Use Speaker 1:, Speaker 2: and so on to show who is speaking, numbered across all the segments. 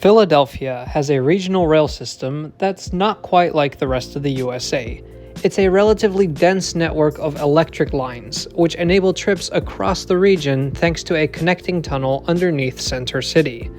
Speaker 1: Philadelphia has a regional rail system that's not quite like the rest of the USA. It's a relatively dense network of electric lines, which enable trips across the region thanks to a connecting tunnel underneath Center City.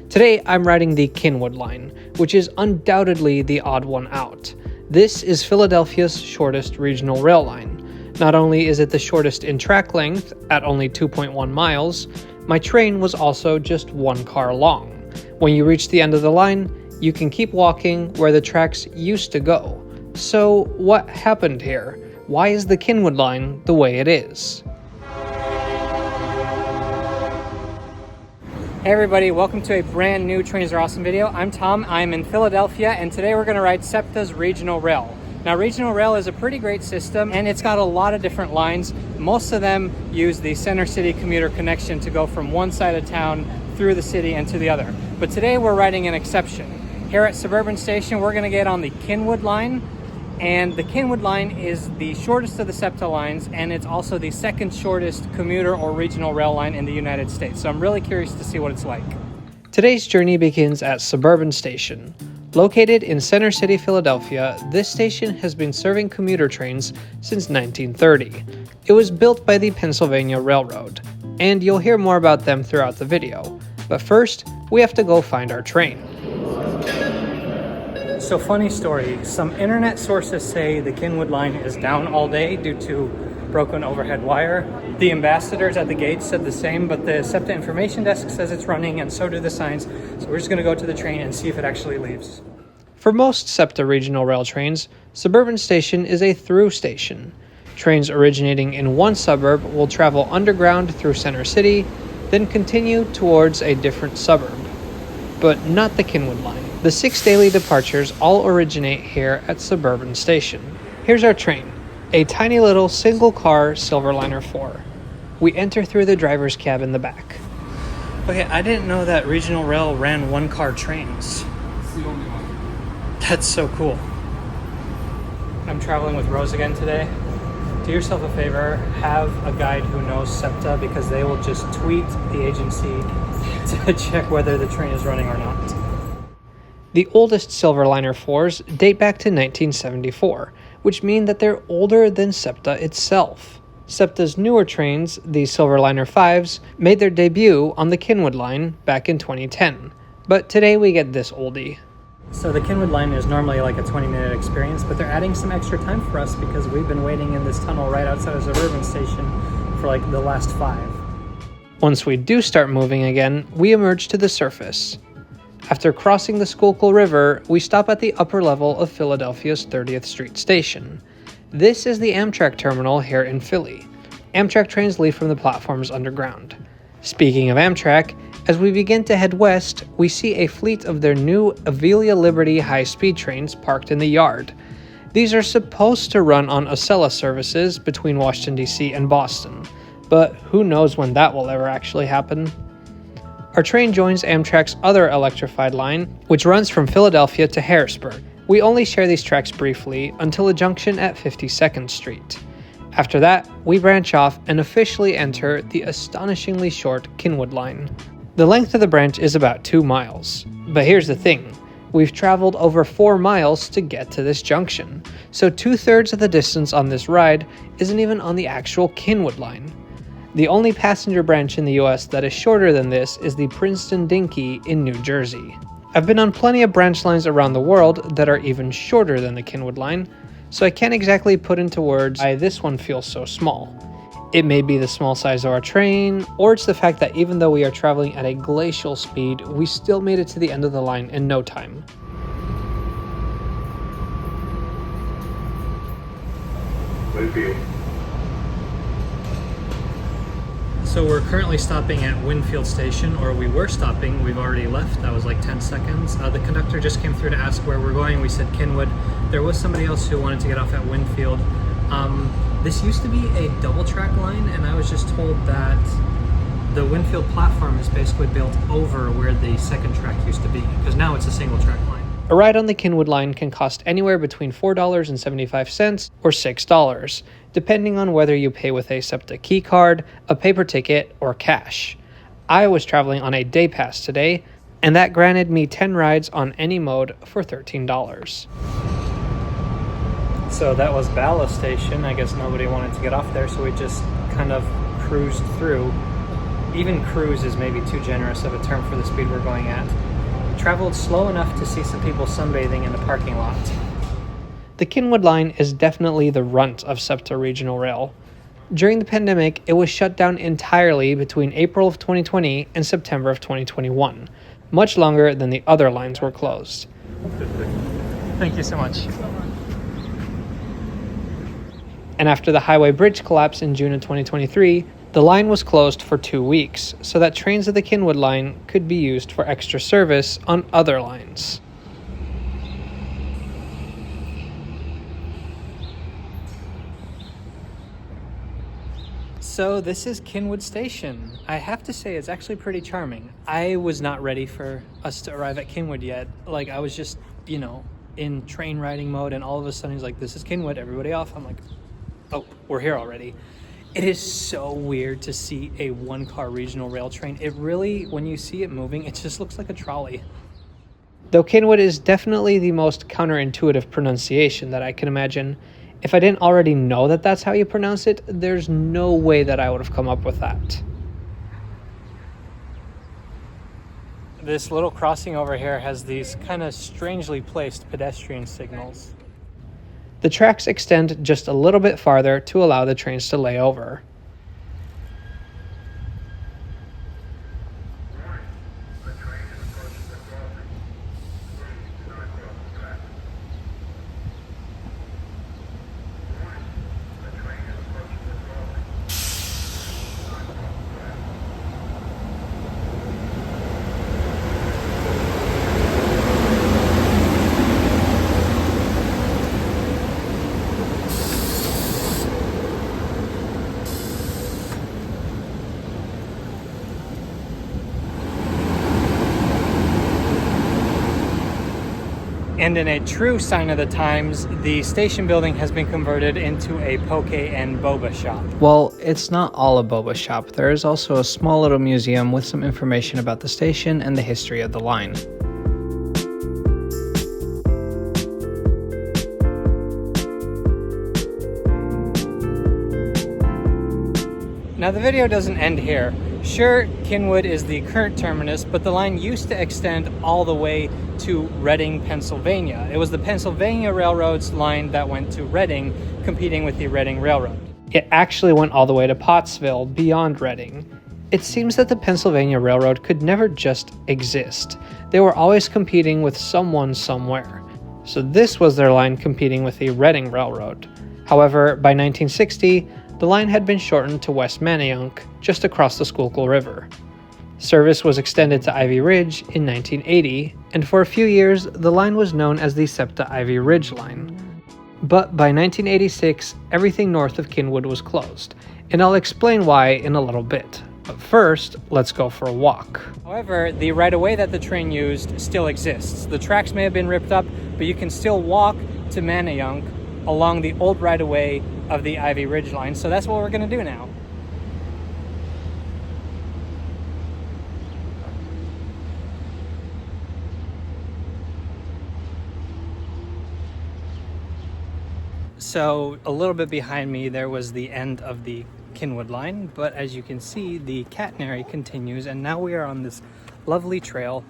Speaker 1: Today, I'm riding the Cynwyd Line, which is undoubtedly the odd one out. This is Philadelphia's shortest regional rail line. Not only is it the shortest in track length, at only 2.1 miles, my train was also just one car long. When you reach the end of the line, you can keep walking where the tracks used to go. So, what happened here? Why is the Cynwyd Line the way it is?
Speaker 2: Hey everybody, welcome to a brand new Trains Are Awesome video. I'm Tom, I'm in Philadelphia, and today we're going to ride SEPTA's Regional Rail. Now, Regional Rail is a pretty great system, and it's got a lot of different lines. Most of them use the Center City commuter connection to go from one side of town through the city and to the other. But today we're riding an exception. Here at Suburban Station, we're going to get on the Cynwyd Line, and the Cynwyd Line is the shortest of the SEPTA lines, and it's also the second shortest commuter or regional rail line in the United States. So I'm really curious to see what it's like.
Speaker 1: Today's journey begins at Suburban Station. Located in Center City, Philadelphia, this station has been serving commuter trains since 1930. It was built by the Pennsylvania Railroad, and you'll hear more about them throughout the video. But first, we have to go find our train.
Speaker 2: So, funny story, some internet sources say the Cynwyd Line is down all day due to broken overhead wire. The ambassadors at the gate said the same, but the SEPTA information desk says it's running, and so do the signs. So we're just going to go to the train and see if it actually leaves.
Speaker 1: For most SEPTA regional rail trains, Suburban Station is a through station. Trains originating in one suburb will travel underground through Center City, then continue towards a different suburb. But not the Cynwyd Line. The 6 daily departures all originate here at Suburban Station. Here's our train, a tiny little single-car Silverliner 4. We enter through the driver's cab in the back. Okay, I didn't know that Regional Rail ran one-car trains.
Speaker 3: It's the only one.
Speaker 1: That's so cool.
Speaker 2: I'm traveling with Rose again today. Do yourself a favor, have a guide who knows SEPTA, because they will just tweet the agency to check whether the train is running or not.
Speaker 1: The oldest Silverliner 4s date back to 1974, which mean that they're older than SEPTA itself. SEPTA's newer trains, the Silverliner 5s, made their debut on the Cynwyd Line back in 2010. But today we get this oldie.
Speaker 2: So the Cynwyd Line is normally like a 20-minute experience, but they're adding some extra time for us because we've been waiting in this tunnel right outside of Suburban Station for like the last 5.
Speaker 1: Once we do start moving again, we emerge to the surface. After crossing the Schuylkill River, we stop at the upper level of Philadelphia's 30th Street Station. This is the Amtrak terminal here in Philly. Amtrak trains leave from the platforms underground. Speaking of Amtrak, as we begin to head west, we see a fleet of their new Avelia Liberty high-speed trains parked in the yard. These are supposed to run on Acela services between Washington, D.C. and Boston, but who knows when that will ever actually happen. Our train joins Amtrak's other electrified line, which runs from Philadelphia to Harrisburg. We only share these tracks briefly until a junction at 52nd Street. After that, we branch off and officially enter the astonishingly short Cynwyd Line. The length of the branch is about 2 miles. But here's the thing, we've traveled over 4 miles to get to this junction, so 2/3 of the distance on this ride isn't even on the actual Cynwyd Line. The only passenger branch in the US that is shorter than this is the Princeton Dinky in New Jersey. I've been on plenty of branch lines around the world that are even shorter than the Cynwyd Line, so I can't exactly put into words why this one feels so small. It may be the small size of our train, or it's the fact that even though we are traveling at a glacial speed, we still made it to the end of the line in no time.
Speaker 3: Winfield.
Speaker 2: So we're currently stopping at Winfield Station, or we were stopping, we've already left, that was like 10 seconds. The conductor just came through to ask where we're going. We said Cynwyd. There was somebody else who wanted to get off at Winfield. This used to be a double track line, and I was just told that the Winfield platform is basically built over where the second track used to be, because now it's a single track line.
Speaker 1: A ride on the Cynwyd Line can cost anywhere between $4.75 or $6, depending on whether you pay with a SEPTA key card, a paper ticket, or cash. I was traveling on a day pass today, and that granted me 10 rides on any mode for $13.
Speaker 2: So that was Bala Station. I guess nobody wanted to get off there, so we just kind of cruised through. Even cruise is maybe too generous of a term for the speed we're going at. Traveled slow enough to see some people sunbathing in the parking lot.
Speaker 1: The Cynwyd Line is definitely the runt of SEPTA Regional Rail. During the pandemic, it was shut down entirely between April of 2020 and September of 2021, much longer than the other lines were closed.
Speaker 2: Thank you so much.
Speaker 1: And after the highway bridge collapse in June of 2023, the line was closed for 2 weeks so that trains of the Cynwyd Line could be used for extra service on other lines.
Speaker 2: So this is Cynwyd Station. I have to say it's actually pretty charming. I was not ready for us to arrive at Cynwyd yet. Like, I was just, in train riding mode, and all of a sudden he's like, this is Cynwyd, everybody off. I'm like, oh, we're here already. It is so weird to see a one-car regional rail train. It really, when you see it moving, it just looks like a trolley.
Speaker 1: Though Cynwyd is definitely the most counterintuitive pronunciation that I can imagine, if I didn't already know that that's how you pronounce it, there's no way that I would have come up with that.
Speaker 2: This little crossing over here has these kind of strangely placed pedestrian signals.
Speaker 1: The tracks extend just a little bit farther to allow the trains to lay over.
Speaker 2: And in a true sign of the times, the station building has been converted into a poke and boba shop.
Speaker 1: Well, it's not all a boba shop. There is also a small little museum with some information about the station and the history of the line.
Speaker 2: Now the video doesn't end here. Sure, Cynwyd is the current terminus, but the line used to extend all the way to Reading, Pennsylvania. It was the Pennsylvania Railroad's line that went to Reading, competing with the Reading Railroad.
Speaker 1: It actually went all the way to Pottsville, beyond Reading. It seems that the Pennsylvania Railroad could never just exist. They were always competing with someone somewhere. So this was their line competing with the Reading Railroad. However, by 1960, the line had been shortened to West Manayunk, just across the Schuylkill River. Service was extended to Ivy Ridge in 1980, and for a few years, the line was known as the SEPTA Ivy Ridge Line. But by 1986, everything north of Cynwyd was closed, and I'll explain why in a little bit. But first, let's go for a walk.
Speaker 2: However, the right-of-way that the train used still exists. The tracks may have been ripped up, but you can still walk to Manayunk along the old right-of-way of the Ivy Ridge Line, so that's what we're going to do now. So a little bit behind me there was the end of the Cynwyd Line, but as you can see the catenary continues, and now we are on this lovely trail.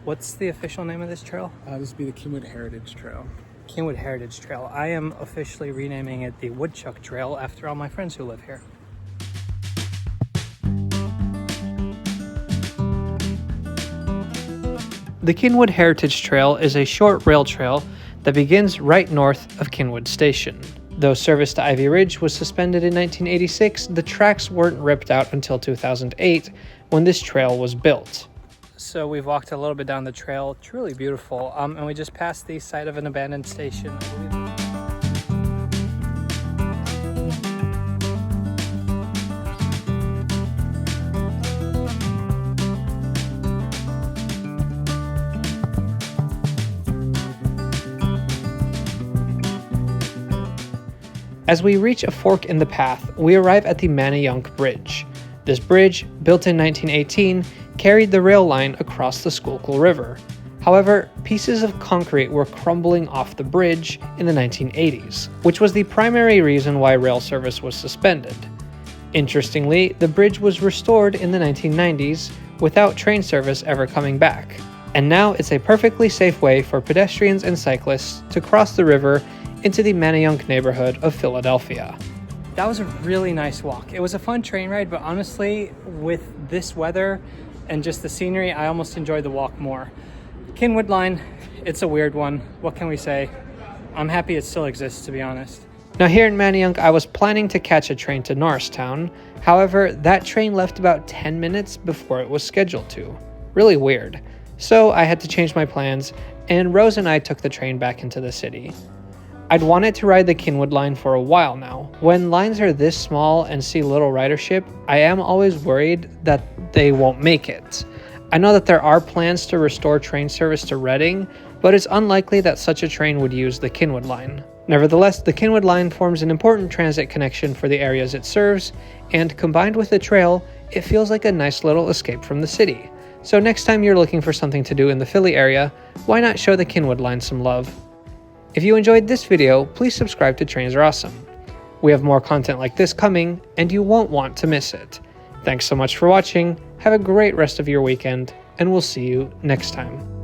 Speaker 2: What's the official name of this trail?
Speaker 3: This would be the Cynwyd Heritage Trail.
Speaker 2: Cynwyd Heritage Trail. I am officially renaming it the Woodchuck Trail after all my friends who live here.
Speaker 1: The Cynwyd Heritage Trail is a short rail trail that begins right north of Cynwyd Station. Though service to Ivy Ridge was suspended in 1986, the tracks weren't ripped out until 2008 when this trail was built.
Speaker 2: So we've walked a little bit down the trail, truly beautiful, and we just passed the site of an abandoned station, I believe.
Speaker 1: As we reach a fork in the path, we arrive at the Manayunk Bridge. This bridge, built in 1918, carried the rail line across the Schuylkill River. However, pieces of concrete were crumbling off the bridge in the 1980s, which was the primary reason why rail service was suspended. Interestingly, the bridge was restored in the 1990s without train service ever coming back, and now it's a perfectly safe way for pedestrians and cyclists to cross the river into the Manayunk neighborhood of Philadelphia.
Speaker 2: That was a really nice walk. It was a fun train ride, but honestly, with this weather and just the scenery, I almost enjoyed the walk more. Cynwyd Line, it's a weird one. What can we say? I'm happy it still exists, to be honest.
Speaker 1: Now here in Manayunk, I was planning to catch a train to Norristown. However, that train left about 10 minutes before it was scheduled to. Really weird. So I had to change my plans, and Rose and I took the train back into the city. I'd wanted to ride the Cynwyd Line for a while now. When lines are this small and see little ridership, I am always worried that they won't make it. I know that there are plans to restore train service to Reading, but it's unlikely that such a train would use the Cynwyd Line. Nevertheless, the Cynwyd Line forms an important transit connection for the areas it serves, and combined with the trail, it feels like a nice little escape from the city. So next time you're looking for something to do in the Philly area, why not show the Cynwyd Line some love? If you enjoyed this video, please subscribe to Trains Are Awesome. We have more content like this coming, and you won't want to miss it. Thanks so much for watching, have a great rest of your weekend, and we'll see you next time.